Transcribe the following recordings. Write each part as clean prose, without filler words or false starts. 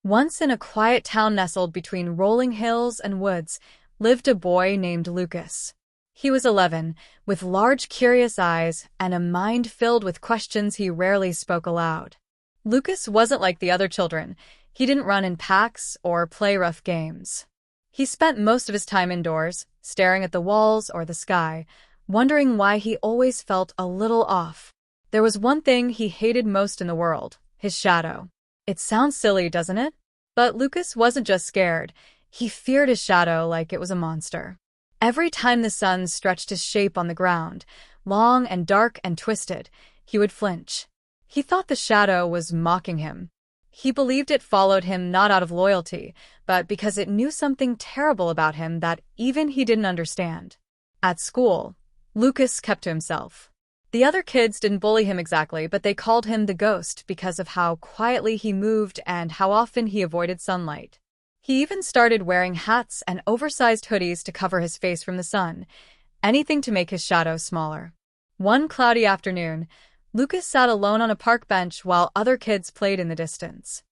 Once in a quiet town nestled between rolling hills and woods lived a boy named Lucas. He was 11, with large curious eyes and a mind filled with questions he rarely spoke aloud. Lucas wasn't like the other children. He didn't run in packs or play rough games. He spent most of his time indoors, staring at the walls or the sky, wondering why he always felt a little off. There was one thing he hated most in the world: his shadow. It sounds silly, doesn't it? But Lucas wasn't just scared. He feared his shadow like it was a monster. Every time the sun stretched his shape on the ground, long and dark and twisted, he would flinch. He thought the shadow was mocking him. He believed it followed him not out of loyalty, but because it knew something terrible about him that even he didn't understand. At school, Lucas kept to himself. The other kids didn't bully him exactly, but they called him the ghost because of how quietly he moved and how often he avoided sunlight. He even started wearing hats and oversized hoodies to cover his face from the sun, anything to make his shadow smaller. One cloudy afternoon, Lucas sat alone on a park bench while other kids played in the distance.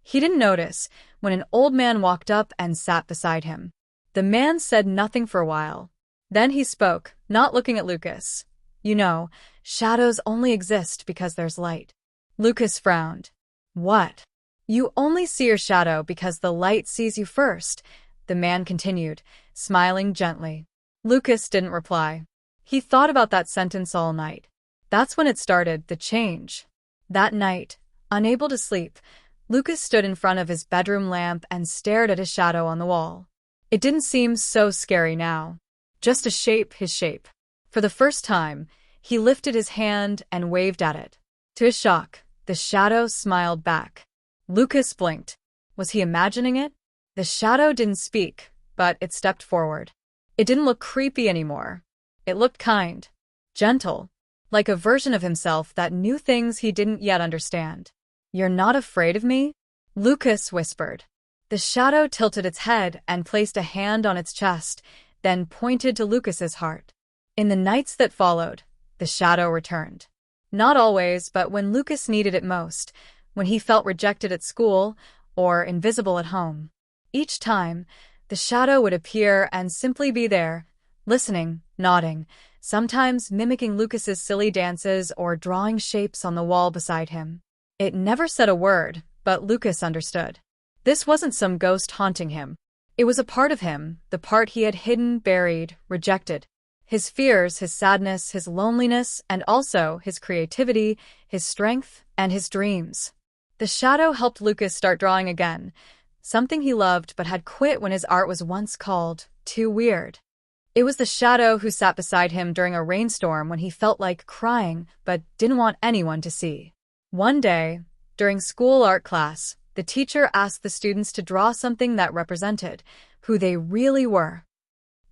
He didn't notice when an old man walked up and sat beside him. The man said nothing for a while. Then he spoke, not looking at Lucas. "You know, shadows only exist because there's light." Lucas frowned. "What? You only see your shadow because the light sees you first," the man continued, smiling gently. Lucas didn't reply. He thought about that sentence all night. That's when it started, the change. That night, unable to sleep, Lucas stood in front of his bedroom lamp and stared at his shadow on the wall. It didn't seem so scary now. Just a shape, his shape. For the first time, he lifted his hand and waved at it. To his shock, the shadow smiled back. Lucas blinked. Was he imagining it? The shadow didn't speak, but it stepped forward. It didn't look creepy anymore. It looked kind, gentle, like a version of himself that knew things he didn't yet understand. "You're not afraid of me?" Lucas whispered. The shadow tilted its head and placed a hand on its chest, then pointed to Lucas's heart. In the nights that followed, the shadow returned. Not always, but when Lucas needed it most, when he felt rejected at school or invisible at home. Each time, the shadow would appear and simply be there, listening, nodding, sometimes mimicking Lucas's silly dances or drawing shapes on the wall beside him. It never said a word, but Lucas understood. This wasn't some ghost haunting him. It was a part of him, the part he had hidden, buried, rejected. His fears, his sadness, his loneliness, and also his creativity, his strength, and his dreams. The shadow helped Lucas start drawing again, something he loved but had quit when his art was once called too weird. It was the shadow who sat beside him during a rainstorm when he felt like crying but didn't want anyone to see. One day, during school art class, the teacher asked the students to draw something that represented who they really were.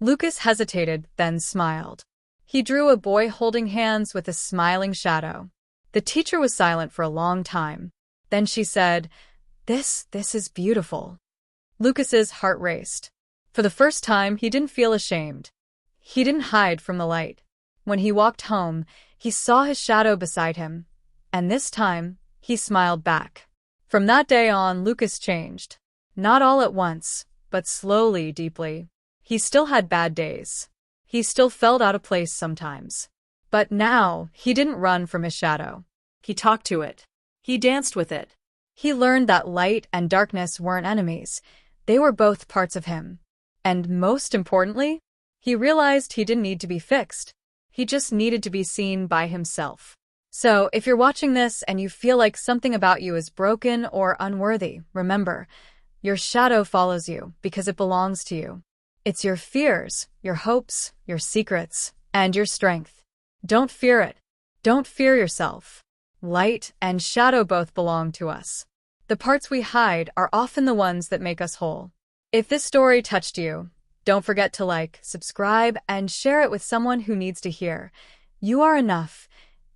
Lucas hesitated, then smiled. He drew a boy holding hands with a smiling shadow. The teacher was silent for a long time. Then she said, This is beautiful." Lucas's heart raced. For the first time, he didn't feel ashamed. He didn't hide from the light. When he walked home, he saw his shadow beside him, and this time, he smiled back. From that day on, Lucas changed. Not all at once, but slowly, deeply. He still had bad days. He still felt out of place sometimes. But now, he didn't run from his shadow. He talked to it. He danced with it. He learned that light and darkness weren't enemies. They were both parts of him. And most importantly, he realized he didn't need to be fixed. He just needed to be seen by himself. So, if you're watching this and you feel like something about you is broken or unworthy, remember, your shadow follows you because it belongs to you. It's your fears, your hopes, your secrets, and your strength. Don't fear it. Don't fear yourself. Light and shadow both belong to us. The parts we hide are often the ones that make us whole. If this story touched you, don't forget to like, subscribe, and share it with someone who needs to hear. You are enough,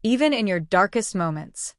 even in your darkest moments.